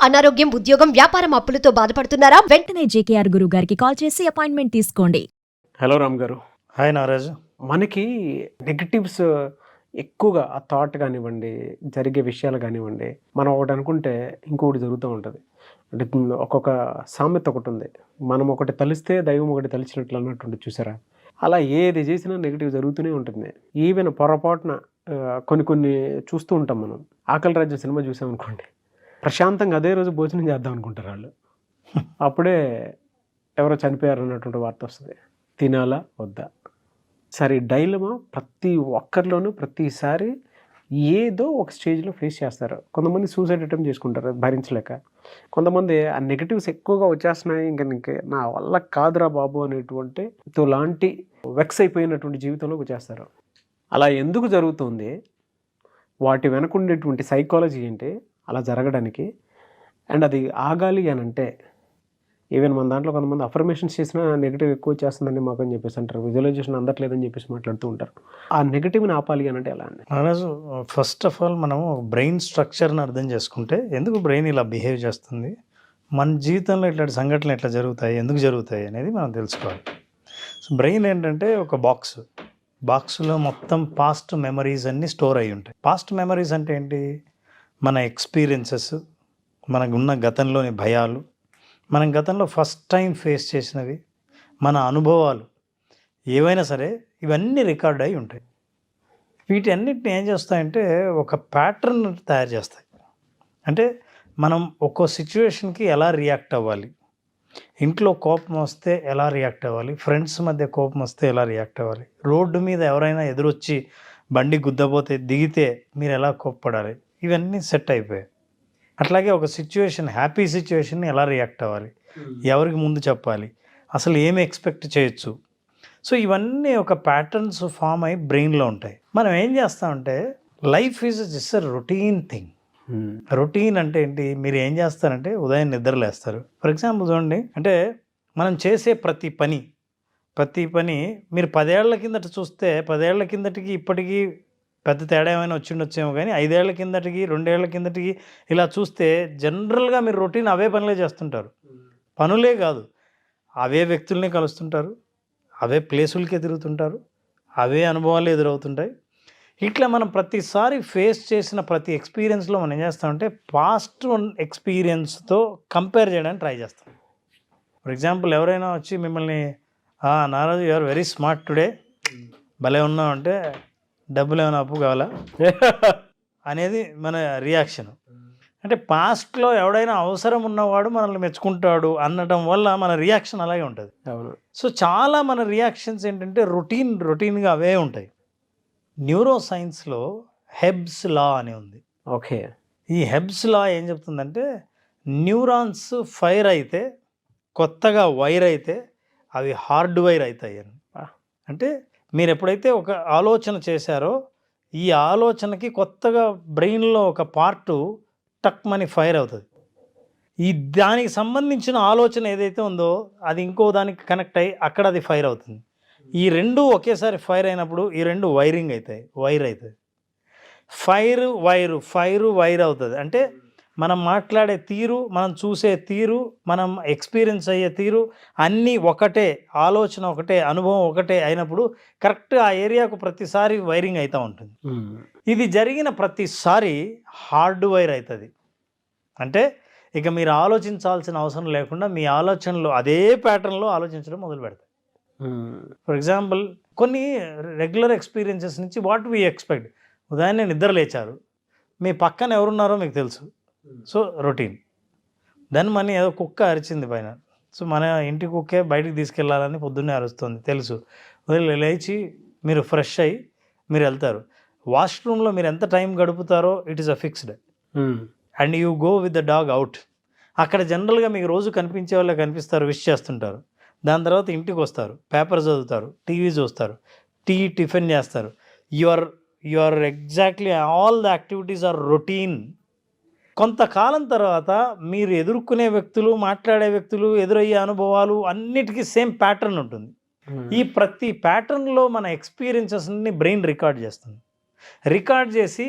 అనారోగ్యం, ఉద్యోగం, వ్యాపారం అప్పులతో బాధపడుతున్నారా? వెంటనే జేకేఆర్ గురువు గారికి కాల్ చేసి అపాయింట్మెంట్ తీసుకోండి. హలో రామ్ గారు. హాయ్ నారాజు. మనకి నెగటివ్స్ ఎక్కువగా ఆ థాట్ కానివ్వండి, జరిగే విషయాలు కానివ్వండి, మనం ఒకటి అనుకుంటే ఇంకొకటి జరుగుతూ ఉంటుంది. అంటే ఒక్కొక్క సామెత ఒకటి ఉంది, మనం ఒకటి తలిస్తే దైవం ఒకటి తలిచినట్లు అన్నట్టు చూసారా? అలా ఏది చేసినా నెగిటివ్ జరుగుతూనే ఉంటుంది. ఈవెన్ పొరపాటున కొన్ని చూస్తూ ఉంటాం. మనం ఆకలి రాజ్యం సినిమా చూసామనుకోండి, ప్రశాంతంగా అదే రోజు భోజనం చేద్దాం అనుకుంటారు వాళ్ళు. అప్పుడే ఎవరో చనిపోయారు అన్నటువంటి వార్త వస్తుంది. తినాలా వద్దా? సరే, డైలమా ప్రతి ఒక్కరిలోనూ ప్రతిసారి ఏదో ఒక స్టేజ్లో ఫేస్ చేస్తారు. కొంతమంది సూసైడ్ అటెంప్ట్ చేసుకుంటారు భరించలేక. కొంతమంది ఆ నెగటివ్స్ ఎక్కువగా వచ్చేస్తున్నాయి, ఇంకా నా వల్ల కాదురా బాబు అనేటువంటి లాంటి వెక్స్ అయిపోయినటువంటి జీవితంలోకి వచ్చేస్తారు. అలా ఎందుకు జరుగుతుంది? వాటి వెనక ఉండేటువంటి సైకాలజీ ఏంటి అలా జరగడానికి? అండ్ అది ఆగాలి అని అంటే, ఈవెన్ మన దాంట్లో కొంతమంది అఫర్మేషన్స్ చేసినా నెగిటివ్ ఎక్కువ వచ్చేస్తుందని మాకు అని చెప్పేసి అంటారు. విజువలైజేషన్ అందట్లేదని చెప్పేసి మాట్లాడుతూ ఉంటారు. ఆ నెగిటివ్ని ఆపాలి అని అంటే ఎలా అండి? నారాజు, ఫస్ట్ ఆఫ్ ఆల్ మనం బ్రెయిన్ స్ట్రక్చర్ని అర్థం చేసుకుంటే, ఎందుకు బ్రెయిన్ ఇలా బిహేవ్ చేస్తుంది, మన జీవితంలో ఇట్లాంటి సంఘటనలు ఎట్లా జరుగుతాయి, ఎందుకు జరుగుతాయి అనేది మనం తెలుసుకోవాలి. సో బ్రెయిన్ ఏంటంటే ఒక బాక్స్లో మొత్తం పాస్ట్ మెమరీస్ అన్నీ స్టోర్ అయ్యి ఉంటాయి. పాస్ట్ మెమరీస్ అంటే ఏంటి? మన ఎక్స్పీరియన్సెస్, మనకున్న గతంలోని భయాలు, మనం గతంలో ఫస్ట్ టైం ఫేస్ చేసినవి, మన అనుభవాలు ఏవైనా సరే ఇవన్నీ రికార్డ్ అయి ఉంటాయి. వీటన్నిటిని ఏం చేస్తాయంటే ఒక ప్యాటర్న్ తయారు చేస్తాయి. అంటే మనం ఒక్కో సిచ్యువేషన్కి ఎలా రియాక్ట్ అవ్వాలి, ఇంట్లో కోపం వస్తే ఎలా రియాక్ట్ అవ్వాలి, ఫ్రెండ్స్ మధ్య కోపం వస్తే ఎలా రియాక్ట్ అవ్వాలి, రోడ్డు మీద ఎవరైనా ఎదురొచ్చి బండి గుద్దపోతే దిగితే మీరు ఎలా కోప్పడాలి, ఇవన్నీ సెట్ అయిపోయాయి. అట్లాగే ఒక సిచ్యువేషన్, హ్యాపీ సిచ్యువేషన్ని ఎలా రియాక్ట్ అవ్వాలి, ఎవరికి ముందు చెప్పాలి, అసలు ఏమి ఎక్స్పెక్ట్ చేయొచ్చు. సో ఇవన్నీ ఒక ప్యాటర్న్స్ ఫామ్ అయ్యి బ్రెయిన్లో ఉంటాయి. మనం ఏం చేస్తామంటే, life is just a routine thing. Routine అంటే ఏంటి? మీరు ఏం చేస్తారంటే ఉదయం నిద్రలేస్తారు. ఫర్ ఎగ్జాంపుల్ చూడండి, అంటే మనం చేసే ప్రతి పని మీరు 10 ఏళ్ల కిందట చూస్తే, 10 ఏళ్ల కిందటికి ఇప్పటికీ పెద్ద తేడా ఏమైనా వచ్చిండొచ్చేమో, కానీ 5 ఏళ్ల కిందటికి 2 ఏళ్ల కిందటికి ఇలా చూస్తే జనరల్గా మీరు రొటీన్ అవే పనులే చేస్తుంటారు. పనులే కాదు, అవే వ్యక్తుల్ని కలుస్తుంటారు, అవే ప్లేసులకే తిరుగుతుంటారు, అవే అనుభవాలు ఎదురవుతుంటాయి. ఇట్లా మనం ప్రతిసారి ఫేస్ చేసిన ప్రతి ఎక్స్పీరియన్స్లో మనం ఏం చేస్తామంటే పాస్ట్ ఎక్స్పీరియన్స్తో కంపేర్ చేయడానికి ట్రై చేస్తాం. ఫర్ ఎగ్జాంపుల్, ఎవరైనా వచ్చి మిమ్మల్ని Naraj you are very smart today, భలే ఉన్నావు అంటే, డబ్బులు ఏమైనా అప్పు కావాలా అనేది మన రియాక్షన్. అంటే పాస్ట్లో ఎవడైనా అవసరం ఉన్నవాడు మనల్ని మెచ్చుకుంటాడు అనడం వల్ల మన రియాక్షన్ అలాగే ఉంటుంది. సో చాలా మన రియాక్షన్స్ ఏంటంటే రొటీన్గా అవే ఉంటాయి. న్యూరో సైన్స్లో హెబ్స్ లా అని ఉంది. ఓకే. ఈ హెబ్స్ లా ఏం చెప్తుందంటే, న్యూరాన్స్ ఫైర్ అయితే, కొత్తగా వైర్ అయితే అవి హార్డ్ వైర్ అవుతాయి అని. అంటే మీరు ఎప్పుడైతే ఒక ఆలోచన చేశారో, ఈ ఆలోచనకి కొత్తగా బ్రెయిన్లో ఒక పార్టు టక్మని ఫైర్ అవుతుంది. దానికి సంబంధించిన ఆలోచన ఏదైతే ఉందో అది ఇంకో దానికి కనెక్ట్ అయ్యి అక్కడ అది ఫైర్ అవుతుంది. ఈ రెండు ఒకేసారి ఫైర్ అయినప్పుడు ఈ రెండు వైర్ అవుతుంది. ఫైర్ వైర్ అవుతుంది. అంటే మనం మాట్లాడే తీరు, మనం చూసే తీరు, మనం ఎక్స్పీరియన్స్ అయ్యే తీరు అన్నీ ఒకటే, ఆలోచన ఒకటే, అనుభవం ఒకటే అయినప్పుడు కరెక్ట్ ఆ ఏరియాకు ప్రతిసారి వైరింగ్ అవుతూ ఉంటుంది. ఇది జరిగిన ప్రతిసారి హార్డ్ వైర్ అవుతుంది. అంటే ఇక మీరు ఆలోచించాల్సిన అవసరం లేకుండా మీ ఆలోచనలు అదే ప్యాటర్న్లో ఆలోచించడం మొదలు పెడతాయి. ఫర్ ఎగ్జాంపుల్, కొన్ని రెగ్యులర్ ఎక్స్పీరియన్సెస్ నుంచి వాట్ వీ ఎక్స్పెక్ట్. ఉదయాన్నే నిద్ర లేచారు, మీ పక్కన ఎవరున్నారో మీకు తెలుసు, సో రొటీన్. దాన్ని మన ఏదో కుక్క అరిచింది పైన, సో మన ఇంటి కుక్కే బయటికి తీసుకెళ్ళాలని పొద్దున్నే అరుస్తుంది తెలుసు. లేచి మీరు ఫ్రెష్ అయ్యి మీరు వెళ్తారు. వాష్రూమ్లో మీరు ఎంత టైం గడుపుతారో it is a fixed. And you go with the dog out. అక్కడ జనరల్గా మీకు రోజు కనిపించే వాళ్ళే కనిపిస్తారు, విష్ చేస్తుంటారు. దాని తర్వాత ఇంటికి వస్తారు, పేపర్ చదువుతారు, టీవీ చూస్తారు, టిఫిన్ చేస్తారు. You are exactly all the activities are routine. కొంతకాలం తర్వాత మీరు ఎదుర్కొనే వ్యక్తులు, మాట్లాడే వ్యక్తులు, ఎదురయ్యే అనుభవాలు అన్నిటికీ సేమ్ ప్యాటర్న్ ఉంటుంది. ఈ ప్రతి ప్యాటర్న్లో మన ఎక్స్పీరియన్సెస్ని బ్రెయిన్ రికార్డ్ చేస్తుంది. రికార్డ్ చేసి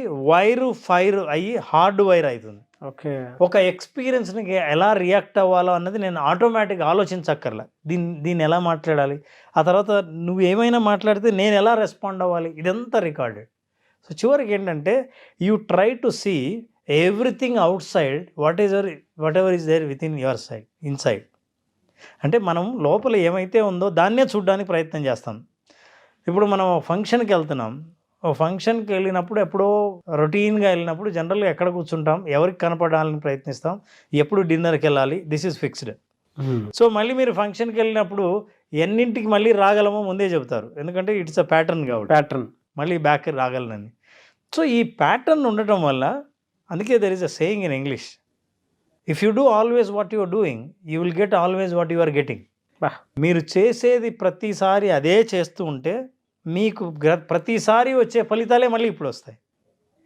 ఫైర్ అయ్యి హార్డ్ వైర్ అవుతుంది. ఓకే. ఒక ఎక్స్పీరియన్స్‌ని ఎలా రియాక్ట్ అవ్వాలో అన్నది నేను ఆటోమేటిక్‌గా ఆలోచించక్కర్లా. దీన్ని ఎలా మాట్లాడాలి? ఆ తర్వాత నువ్వేమైనా మాట్లాడితే నేను ఎలా రెస్పాండ్ అవ్వాలి? ఇదంతా రికార్డెడ్. సో చివరికి ఏంటంటే you try to see everything outside whatever is there within your side inside. అంటే మనం లోపల ఏమైతే ఉందో దాన్నే చూడడానికి ప్రయత్నం చేస్తాం. ఇప్పుడు మనం ఫంక్షన్కి వెళ్తున్నాం. ఓ ఫంక్షన్కి వెళ్ళినప్పుడు ఎప్పుడో రొటీన్గా వెళ్ళినప్పుడు జనరల్గా ఎక్కడ కూర్చుంటాం, ఎవరికి కనపడాలని ప్రయత్నిస్తాం, ఎప్పుడు డిన్నర్కి వెళ్ళాలి, దిస్ ఈజ్ ఫిక్స్డ్. సో మళ్ళీ మీరు ఫంక్షన్కి వెళ్ళినప్పుడు ఎన్నింటికి మళ్ళీ రాగలమో ముందే చెబుతారు, ఎందుకంటే ఇట్స్ అ ప్యాటర్న్ కాబట్టి ప్యాటర్న్ మళ్ళీ బ్యాక్ రాగలనని. సో ఈ ప్యాటర్న్ ఉండటం వల్ల అందుకే there is a saying in English, if you do always what you are doing you will get always what you are getting. మీరు చేసేది ప్రతిసారి అదే చేస్తూ ఉంటే మీకు ప్రతిసారి వచ్చే ఫలితాలే మళ్ళీ ఇప్పుడు వస్తాయి.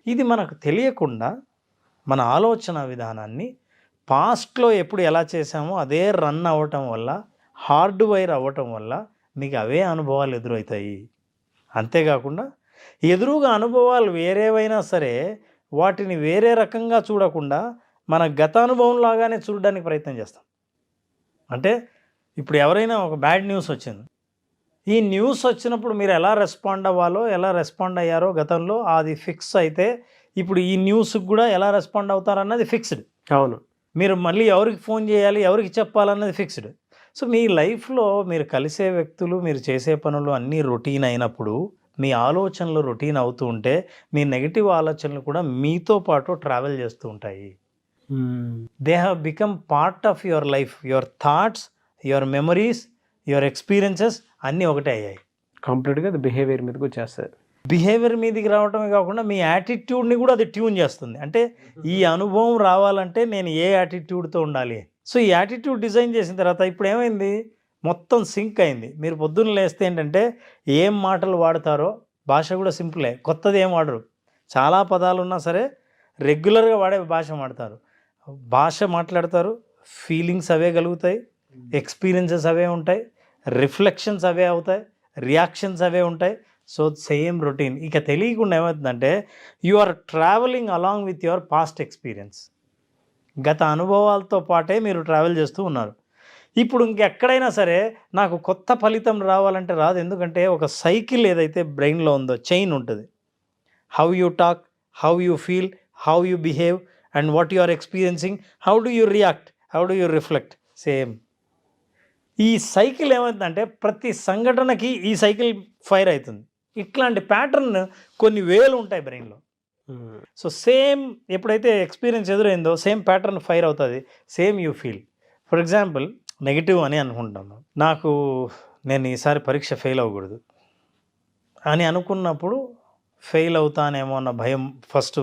ఇది మనకు తెలియకుండా మన ఆలోచన విధానాన్ని పాస్ట్లో ఎప్పుడు ఎలా చేసామో అదే రన్ అవ్వటం వల్ల, హార్డ్ వైర్ అవ్వటం వల్ల మీకు అవే అనుభవాలు ఎదురవుతాయి. అంతేకాకుండా ఎదురుగా అనుభవాలు వేరేవైనా సరే వాటిని వేరే రకంగా చూడకుండా మన గత అనుభవం లాగానే చూడడానికి ప్రయత్నం చేస్తాం. అంటే ఇప్పుడు ఎవరైనా ఒక బ్యాడ్ న్యూస్ వచ్చింది, ఈ న్యూస్ వచ్చినప్పుడు మీరు ఎలా రెస్పాండ్ అవ్వాలో, ఎలా రెస్పాండ్ అయ్యారో గతంలో అది ఫిక్స్ అయితే ఇప్పుడు ఈ న్యూస్కి కూడా ఎలా రెస్పాండ్ అవుతారన్నది ఫిక్స్డ్. అవును. మీరు మళ్ళీ ఎవరికి ఫోన్ చేయాలి, ఎవరికి చెప్పాలన్నది ఫిక్స్డ్. సో మీ లైఫ్లో మీరు కలిసే వ్యక్తులు, మీరు చేసే పనులు అన్నీ రొటీన్ అయినప్పుడు మీ ఆలోచనలు రొటీన్ అవుతూ ఉంటే మీ నెగిటివ్ ఆలోచనలు కూడా మీతో పాటు ట్రావెల్ చేస్తూ ఉంటాయి. They have become part of your life. Your thoughts, your memories, your experiences అన్నీ ఒకటే అయ్యాయి. కంప్లీట్గా అది బిహేవియర్ మీదకి వచ్చేస్తుంది. బిహేవియర్ మీదకి రావటమే కాకుండా మీ యాటిట్యూడ్ని కూడా అది ట్యూన్ చేస్తుంది. అంటే ఈ అనుభవం రావాలంటే నేను ఏ యాటిట్యూడ్తో ఉండాలి. సో ఈ యాటిట్యూడ్ డిజైన్ చేసిన తర్వాత ఇప్పుడు ఏమైంది, మొత్తం సింక్ అయింది. మీరు పొద్దున్న లేస్తే ఏంటంటే ఏం మాటలు వాడతారో భాష కూడా సింపులే, కొత్తది ఏం వాడరు. చాలా పదాలు ఉన్నా సరే రెగ్యులర్గా వాడే భాష మాట్లాడతారు. ఫీలింగ్స్ అవే కలుగుతాయి, ఎక్స్పీరియన్సెస్ అవే ఉంటాయి, రిఫ్లెక్షన్స్ అవే అవుతాయి, రియాక్షన్స్ అవే ఉంటాయి. So same routine. ఇక తెలియకుండా ఏమవుతుందంటే you are travelling along with your past experience. గత అనుభవాలతో పాటే మీరు ట్రావెల్ చేస్తూ ఉన్నారు. ఇప్పుడు ఇంకెక్కడైనా సరే నాకు కొత్త ఫలితం రావాలంటే రాదు. ఎందుకంటే ఒక సైకిల్ ఏదైతే బ్రెయిన్లో ఉందో చైన్ ఉంటుంది. How you talk, how you feel, how you behave and what you are experiencing, how do you react, how do you reflect. Same ఈ సైకిల్ ఏమవుతుందంటే ప్రతి సంఘటనకి ఈ సైకిల్ ఫైర్ అవుతుంది. ఇట్లాంటి ప్యాటర్న్ కొన్ని వేలు ఉంటాయి బ్రెయిన్లో. సో సేమ్ ఎప్పుడైతే ఎక్స్పీరియన్స్ ఎదురైందో సేమ్ ప్యాటర్న్ ఫైర్ అవుతుంది, same you feel. For example negative అని అనుకుంటాను, నేను ఈసారి పరీక్ష ఫెయిల్ అవ్వకూడదు అని అనుకున్నప్పుడు ఫెయిల్ అవుతానేమో అన్న భయం ఫస్ట్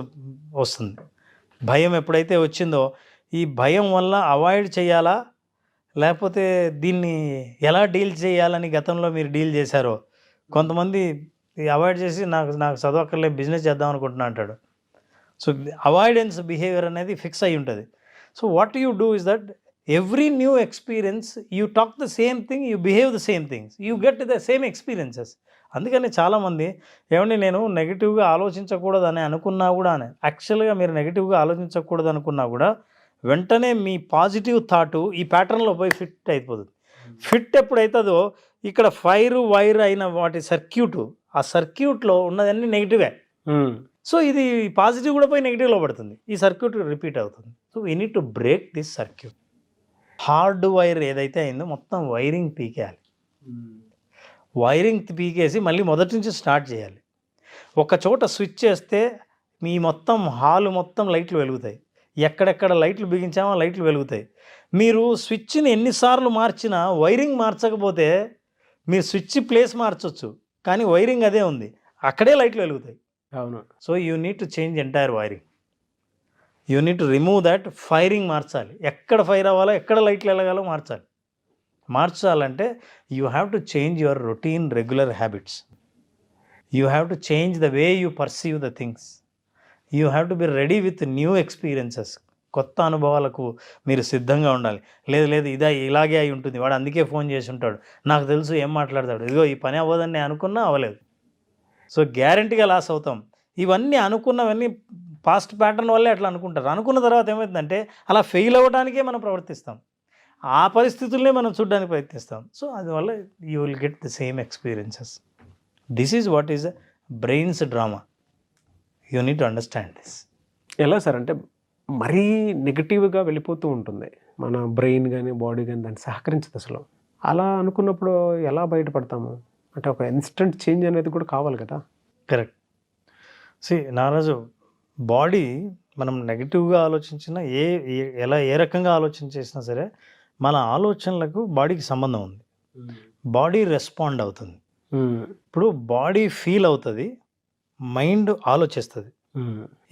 వస్తుంది. భయం ఎప్పుడైతే వచ్చిందో ఈ భయం వల్ల అవాయిడ్ చేయాలా లేకపోతే దీన్ని ఎలా డీల్ చేయాలని గతంలో మీరు డీల్ చేశారో. కొంతమంది అవాయిడ్ చేసి నాకు చదవక్కర్లే బిజినెస్ చేద్దాం అనుకుంటున్నా అంటాడు. సో అవాయిడెన్స్ బిహేవియర్ అనేది ఫిక్స్ అయి ఉంటుంది. So what you do is that every new experience you talk the same thing, you behave the same things, you get the same experiences. అందుకని చాలామంది ఏమండి నేను నెగిటివ్గా ఆలోచించకూడదని అనుకున్నా కూడా, యాక్చువల్గా మీరు నెగిటివ్గా ఆలోచించకూడదు అనుకున్నా కూడా వెంటనే మీ పాజిటివ్ థాటు ఈ ప్యాటర్న్లో పోయి ఫిట్ అయిపోతుంది. ఫిట్ ఎప్పుడైతుందో ఇక్కడ వైర్ అయిన వాటి ఆ సర్క్యూట్లో ఉన్నదన్నీ నెగిటివే. సో ఇది పాజిటివ్ కూడా పోయి నెగిటివ్లో పడుతుంది, ఈ సర్క్యూట్ రిపీట్ అవుతుంది. So we need to break this circuit. Hard wire ఏదైతే అయిందో మొత్తం వైరింగ్ పీకేయాలి. వైరింగ్ పీకేసి మళ్ళీ మొదటి నుంచి స్టార్ట్ చేయాలి. ఒక చోట స్విచ్ చేస్తే మీ మొత్తం హాలు మొత్తం లైట్లు వెలుగుతాయి. ఎక్కడెక్కడ లైట్లు బిగించామో లైట్లు వెలుగుతాయి. మీరు స్విచ్ని ఎన్నిసార్లు మార్చినా వైరింగ్ మార్చకపోతే మీరు స్విచ్ ప్లేస్ మార్చవచ్చు, కానీ వైరింగ్ అదే ఉంది, అక్కడే లైట్లు వెలుగుతాయి. అవును. So you need to change entire wiring. You need to remove that. Firing మార్చాలి, ఎక్కడ ఫైర్ అవ్వాలో ఎక్కడ లైట్లు వెలగాలో మార్చాలంటే you have to change your routine regular habits. You have to change the way you perceive the things. You have to be ready with new experiences. కొత్త అనుభవాలకు మీరు సిద్ధంగా ఉండాలి. లేదు ఇలాగే అయి ఉంటుంది, వాడు అందుకే ఫోన్ చేసి ఉంటాడు, నాకు తెలుసు ఏం మాట్లాడతాడు, ఇదిగో ఈ పని అవ్వదని అనుకున్నా అవ్వలేదు. సో గ్యారంటీగా లాస్ అవుతాం. ఇవన్నీ అనుకున్నవన్నీ పాస్ట్ ప్యాటర్న్ వల్లే అట్లా అనుకుంటారు. అనుకున్న తర్వాత ఏమవుతుందంటే అలా ఫెయిల్ అవ్వడానికే మనం ప్రవర్తిస్తాం, ఆ పరిస్థితుల్నే మనం చూడడానికి ప్రయత్నిస్తాం. సో అందువల్ల you will get the same experiences. This is what is brains drama. You need to understand this. ఎలా సార్ అంటే మరీ నెగిటివ్గా వెళ్ళిపోతూ ఉంటుంది మన బ్రెయిన్ కానీ బాడీ కానీ, దాన్ని సహకరించదు అసలు. అలా అనుకున్నప్పుడు ఎలా బయటపడతాము? అంటే ఒక ఇన్స్టెంట్ చేంజ్ అనేది కూడా కావాలి కదా. కరెక్ట్. నారాజు, బాడీ మనం నెగిటివ్గా ఆలోచించినా ఏ రకంగా ఆలోచన చేసినా సరే మన ఆలోచనలకు బాడీకి సంబంధం ఉంది. బాడీ రెస్పాండ్ అవుతుంది. ఇప్పుడు బాడీ ఫీల్ అవుతుంది, మైండ్ ఆలోచిస్తుంది,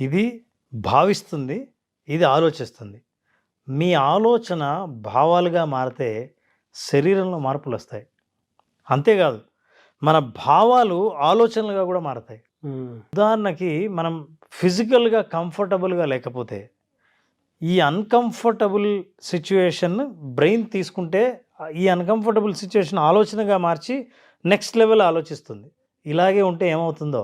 ఇది భావిస్తుంది, ఇది ఆలోచిస్తుంది. మీ ఆలోచన భావాలుగా మారితే శరీరంలో మార్పులు వస్తాయి. అంతేకాదు మన భావాలు ఆలోచనలుగా కూడా మారతాయి. ఉదాహరణకి మనం ఫిజికల్గా కంఫర్టబుల్గా లేకపోతే ఈ అన్కంఫర్టబుల్ సిచ్యువేషన్ బ్రెయిన్ తీసుకుంటే ఈ అన్కంఫర్టబుల్ సిచ్యువేషన్ ఆలోచనగా మార్చి నెక్స్ట్ లెవెల్ ఆలోచిస్తుంది. ఇలాగే ఉంటే ఏమవుతుందో,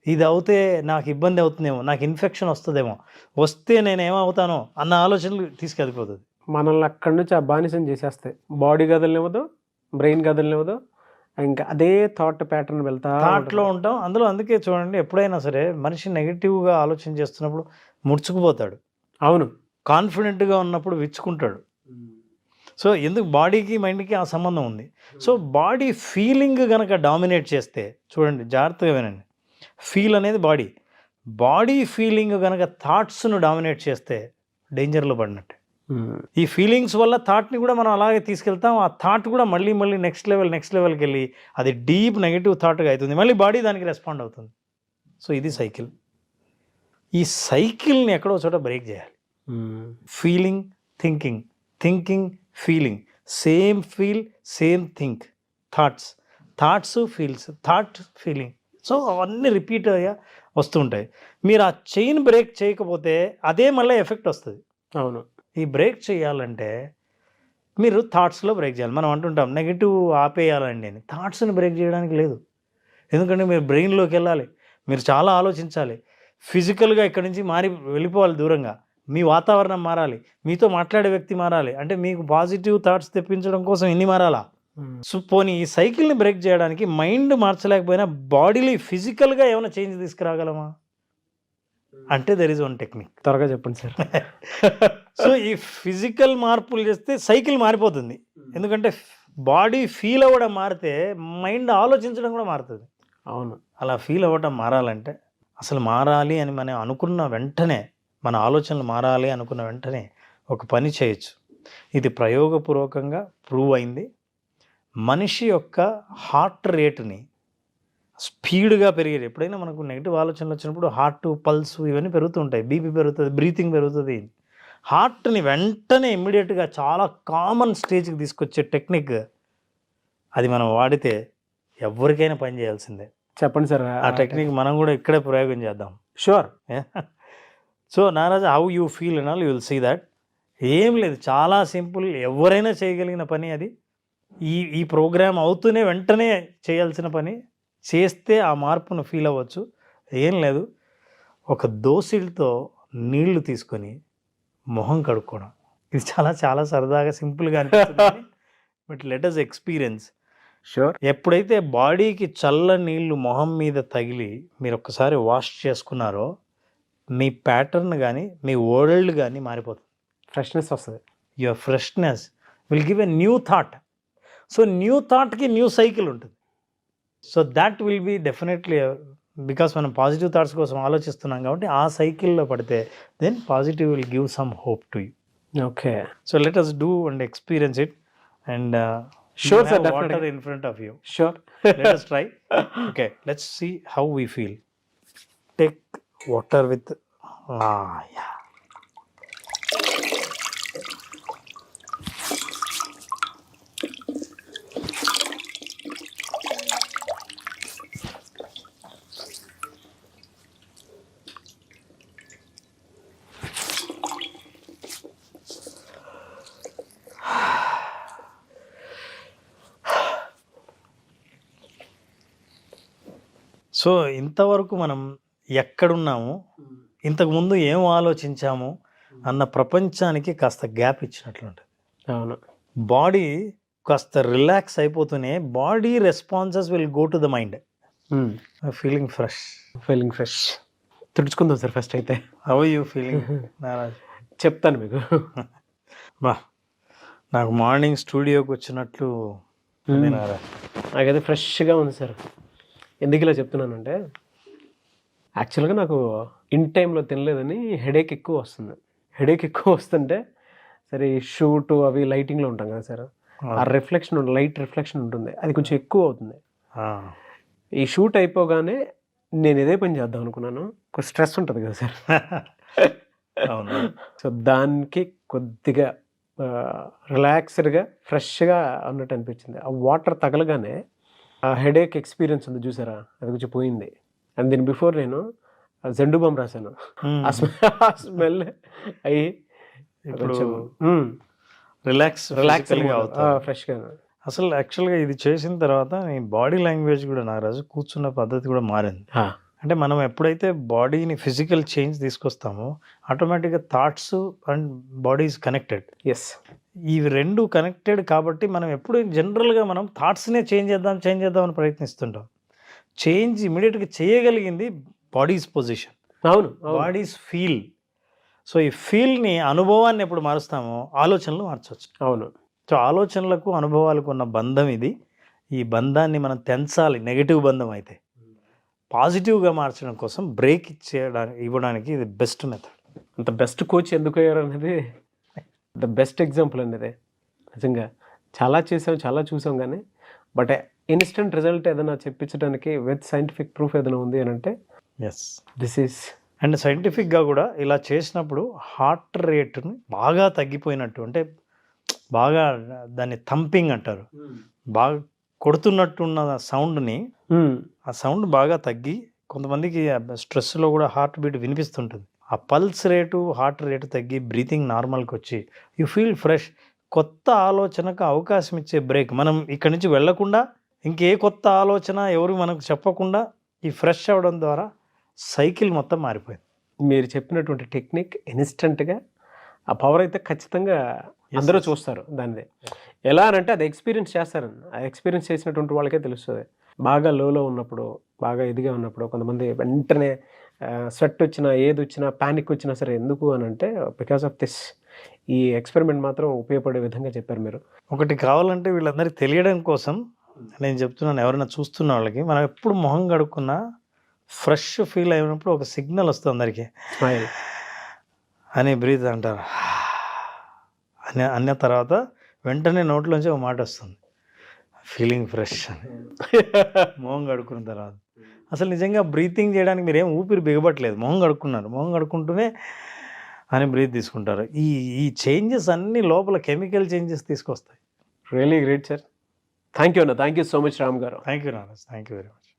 ఇది అవుతే నాకు ఇబ్బంది అవుతుందేమో, నాకు ఇన్ఫెక్షన్ వస్తుందేమో, వస్తే నేను ఏమవుతానో అన్న ఆలోచనలు తీసుకెళ్ళిపోతుంది. మనల్ని అక్కడి నుంచి ఆ బానిసం చేసేస్తాయి. బాడీ గదలనివ్వదు, బ్రెయిన్ గదలనివ్వదు, ఇంకా అదే థాట్ ప్యాటర్న్ థాట్లో ఉంటాం. అందులో అందుకే చూడండి, ఎప్పుడైనా సరే మనిషి నెగిటివ్గా ఆలోచన చేస్తున్నప్పుడు ముడుచుకుపోతాడు. అవును. కాన్ఫిడెంట్గా ఉన్నప్పుడు విచ్చుకుంటాడు. సో ఎందుకు బాడీకి మైండ్కి ఆ సంబంధం ఉంది. సో బాడీ ఫీలింగ్ కనుక డామినేట్ చేస్తే, చూడండి జాగ్రత్తగా వినండి, ఫీల్ అనేది బాడీ ఫీలింగ్ కనుక థాట్స్ను డామినేట్ చేస్తే డేంజర్లో పడినట్టే. ఈ ఫీలింగ్స్ వల్ల థాట్ని కూడా మనం అలాగే తీసుకెళ్తాం. ఆ థాట్ కూడా మళ్ళీ నెక్స్ట్ లెవెల్కి వెళ్ళి అది డీప్ నెగిటివ్ థాట్గా అవుతుంది. మళ్ళీ బాడీ దానికి రెస్పాండ్ అవుతుంది. సో ఇది సైకిల్. ఈ సైకిల్ని ఎక్కడో చోట బ్రేక్ చేయాలి. Feeling, thinking, thinking, feeling, same feel, same think, thoughts feels, thought feeling. So అవన్నీ రిపీట్ అయ్యా వస్తుంటాయి. మీరు ఆ చైన్ బ్రేక్ చేయకపోతే అదే మళ్ళీ ఎఫెక్ట్ వస్తుంది. అవును. ఈ బ్రేక్ చేయాలంటే మీరు థాట్స్లో బ్రేక్ చేయాలి. మనం అంటుంటాం నెగిటివ్ ఆపేయాలండి అని. థాట్స్ని బ్రేక్ చేయడానికి లేదు. ఎందుకంటే మీరు బ్రెయిన్లోకి వెళ్ళాలి, మీరు చాలా ఆలోచించాలి, ఫిజికల్గా ఇక్కడి నుంచి వెళ్ళిపోవాలి దూరంగా. మీ వాతావరణం మారాలి, మీతో మాట్లాడే వ్యక్తి మారాలి, అంటే మీకు పాజిటివ్ థాట్స్ తెప్పించడం కోసం ఇన్ని మారాలా. సో పోనీ ఈ సైకిల్ని బ్రేక్ చేయడానికి మైండ్ మార్చలేకపోయినా బాడీలో ఫిజికల్గా ఏమైనా చేంజ్ తీసుకురాగలమా అంటే దెర్ ఈజ్ వన్ టెక్నిక్. త్వరగా చెప్పండి సార్. సో ఈ ఫిజికల్ మార్పులు చేస్తే సైకిల్ మారిపోతుంది. ఎందుకంటే బాడీ ఫీల్ అవ్వడం మారితే మైండ్ ఆలోచించడం కూడా మారుతుంది. అవును. అలా ఫీల్ అవ్వడం మారాలంటే అసలు మారాలి అని మనం అనుకున్న వెంటనే, మన ఆలోచనలు మారాలి అనుకున్న వెంటనే ఒక పని చేయొచ్చు. ఇది ప్రయోగపూర్వకంగా ప్రూవ్ అయింది. మనిషి యొక్క హార్ట్ రేటుని స్పీడ్గా పెరిగేది. ఎప్పుడైనా మనకు నెగిటివ్ ఆలోచనలు వచ్చినప్పుడు హార్ట్ పల్స్ ఇవన్నీ పెరుగుతుంటాయి, బీపీ పెరుగుతుంది, బ్రీతింగ్ పెరుగుతుంది. హార్ట్ని వెంటనే ఇమ్మీడియట్గా చాలా కామన్ స్టేజ్కి తీసుకొచ్చే టెక్నిక్ అది మనం వాడితే ఎవరికైనా పని చేయాల్సిందే. చెప్పండి సార్. ఆ టెక్నిక్ మనం కూడా ఇక్కడే ప్రయోగం చేద్దాం. Sure. So Naraj, how you feel and all you will see that. ఏం లేదు, చాలా సింపుల్, ఎవరైనా చేయగలిగిన పని అది. ఈ ప్రోగ్రామ్ అవుతూనే వెంటనే చేయాల్సిన పని. చేస్తే ఆ మార్పును ఫీల్ అవ్వచ్చు. ఏం లేదు, ఒక దోసిలతో నీళ్లు తీసుకొని మొహం కడుక్కోవడం. ఇది చాలా చాలా సరదాగా సింపుల్గా అనిపిస్తుంది, but let us experience. Sure. ఎప్పుడైతే బాడీకి చల్ల నీళ్లు మొహం మీద తగిలి మీరు ఒక్కసారి వాష్ చేసుకున్నారో మీ ప్యాటర్న్ కానీ మీ వరల్డ్ కానీ మారిపోతుంది. ఫ్రెష్నెస్ వస్తుంది. Your freshness will give a new thought. So new థాట్కి న్యూ సైకిల్ ఉంటుంది. So that will be definitely, because మనం పాజిటివ్ థాట్స్ కోసం ఆలోచిస్తున్నాం కాబట్టి ఆ సైకిల్లో పడితే then positive will give some hope to you. Okay. So let us do and experience it and Sure, sir, water definitely. in front of you. Sure. Let us try. Okay, let's see how we feel. Take water with yeah. So ఇంతవరకు మనం ఎక్కడున్నాము, ఇంతకుముందు ఏం ఆలోచించాము అన్న ప్రపంచానికి కాస్త gap ఇచ్చినట్లుంటుంది. అవును. Body కాస్త relax అయిపోతూనే body responses will go to the mind. Feeling fresh. Feeling fresh. తుడుచుకుందాం సార్ ఫస్ట్ అయితే. How you feeling Naraj? చెప్తాను మీకు. బా, నాకు మార్నింగ్ స్టూడియోకి వచ్చినట్లు ఉంది నారాజ్. నాకైతే ఫ్రెష్గా ఉంది సార్. ఎందుకు ఇలా చెప్తున్నానంటే యాక్చువల్గా నాకు ఇన్ టైంలో తినలేదని హెడేక్ ఎక్కువ వస్తుంది. హెడేక్ ఎక్కువ వస్తుంటే సరే ఈ షూట్ అవి లైటింగ్లో ఉంటాం కదా సార్, ఆ రిఫ్లెక్షన్ లైట్ రిఫ్లెక్షన్ ఉంటుంది, అది కొంచెం ఎక్కువ అవుతుంది. ఈ షూట్ అయిపోగానే నేను ఇదే పని చేద్దాం అనుకున్నాను. కొంచెం స్ట్రెస్ ఉంటుంది కదా సార్. అవును. సో దానికి కొద్దిగా రిలాక్స్డ్గా ఫ్రెష్గా అన్నట్టు అనిపించింది. ఆ వాటర్ తగలగానే ఆ హెడేక్ ఎక్స్పీరియన్స్ ఉంది చూసారా, అది కొంచెం పోయింది. అండ్ దీని బిఫోర్ నేను జెండు బామ్ రాశాను, ఆ స్మెల్ అయ్యి ఇప్పుడు రిలాక్స్ ఫ్రెష్గా. అసలు యాక్చువల్గా ఇది చేసిన తర్వాత నీ బాడీ లాంగ్వేజ్ కూడా నారాజు కూర్చున్న పద్ధతి కూడా మారింది. అంటే మనం ఎప్పుడైతే బాడీని ఫిజికల్ చేంజ్ తీసుకొస్తామో ఆటోమేటిక్గా thoughts and body is connected. Yes, ఇవి రెండు కనెక్టెడ్ కాబట్టి మనం ఎప్పుడు జనరల్గా మనం థాట్స్నే చేంజ్ చేద్దాం అని ప్రయత్నిస్తుంటాం. చేంజ్ ఇమీడియట్గా చేయగలిగింది బాడీస్ పొజిషన్, అవును, బాడీస్ ఫీల్. సో ఈ ఫీల్ని అనుభవాన్ని ఎప్పుడు మారుస్తామో ఆలోచనలు మార్చవచ్చు. అవును. సో ఆలోచనలకు అనుభవాలకు ఉన్న బంధం ఇది. ఈ బంధాన్ని మనం తెంచాలి. నెగిటివ్ బంధం అయితే పాజిటివ్గా మార్చడం కోసం బ్రేక్ ఇవ్వడానికి ఇది బెస్ట్ మెథడ్. అంత బెస్ట్ కోచ్ ఎందుకు అయ్యారు అనేది ద బెస్ట్ ఎగ్జాంపుల్ అనేది. నిజంగా చాలా చేసాం, చాలా చూసాం, కానీ బట్ ఇన్స్టెంట్ రిజల్ట్ ఏదైనా చెప్పించడానికి విత్ సైంటిఫిక్ ప్రూఫ్ ఏదైనా ఉంది అని అంటే ఎస్, దిస్ ఈస్. అండ్ సైంటిఫిక్గా కూడా ఇలా చేసినప్పుడు హార్ట్ రేట్ని బాగా తగ్గిపోయినట్టు, అంటే బాగా దాన్ని థంపింగ్ అంటారు, బాగా కొడుతున్నట్టున్న సౌండ్ని, ఆ సౌండ్ బాగా తగ్గి కొంతమందికి స్ట్రెస్లో కూడా హార్ట్ బీట్ వినిపిస్తుంటుంది. ఆ పల్స్ రేటు హార్ట్ రేటు తగ్గి బ్రీతింగ్ నార్మల్కి వచ్చి యూ ఫీల్ ఫ్రెష్. కొత్త ఆలోచనకు అవకాశం ఇచ్చే బ్రేక్. మనం ఇక్కడి నుంచి వెళ్లకుండా ఇంకే కొత్త ఆలోచన ఎవరు మనకు చెప్పకుండా ఈ ఫ్రెష్ అవ్వడం ద్వారా సైకిల్ మొత్తం మారిపోయింది. మీరు చెప్పినటువంటి టెక్నిక్ ఇన్స్టెంట్గా ఆ పవర్ అయితే ఖచ్చితంగా అందరూ చూస్తారు. దాన్ని ఎలా అంటే అది ఎక్స్పీరియన్స్ చేస్తారని, ఆ ఎక్స్పీరియన్స్ చేసినటువంటి వాళ్ళకే తెలుస్తుంది. బాగా లోలో ఉన్నప్పుడు, బాగా ఎదిగా ఉన్నప్పుడు కొంతమంది వెంటనే స్వెట్ వచ్చినా, ఏది వచ్చినా, ప్యానిక్ వచ్చినా సరే, ఎందుకు అని అంటే బికాస్ ఆఫ్ దిస్. ఈ ఎక్స్పెరిమెంట్ మాత్రం ఉపయోగపడే విధంగా చెప్పారు మీరు. ఒకటి కావాలంటే వీళ్ళందరికీ తెలియడం కోసం నేను చెప్తున్నాను, ఎవరైనా చూస్తున్న వాళ్ళకి, మనం ఎప్పుడు మొహం కడుక్కున్నా ఫ్రెష్ ఫీల్ అయినప్పుడు ఒక సిగ్నల్ వస్తుంది అందరికీ, స్మైల్ అని బ్రీత్ అంటారు. అన్న తర్వాత వెంటనే నోట్లోంచి ఒక మాట వస్తుంది, ఫీలింగ్ ఫ్రెష్ అని. మొహం కడుక్కున్న తర్వాత అసలు నిజంగా బ్రీతింగ్ చేయడానికి మీరు ఏం ఊపిరి బిగబట్టలేదు, మొహం కడుక్కున్నారు, మొహం కడుక్కుంటూనే అని బ్రీత్ తీసుకుంటారు. ఈ చేంజెస్ అన్నీ లోపల కెమికల్ చేంజెస్ తీసుకొస్తాయి. Really great sir. Thank you అన్న. Thank you so much Ram గారు. Thank you Naraj. Thank you very much.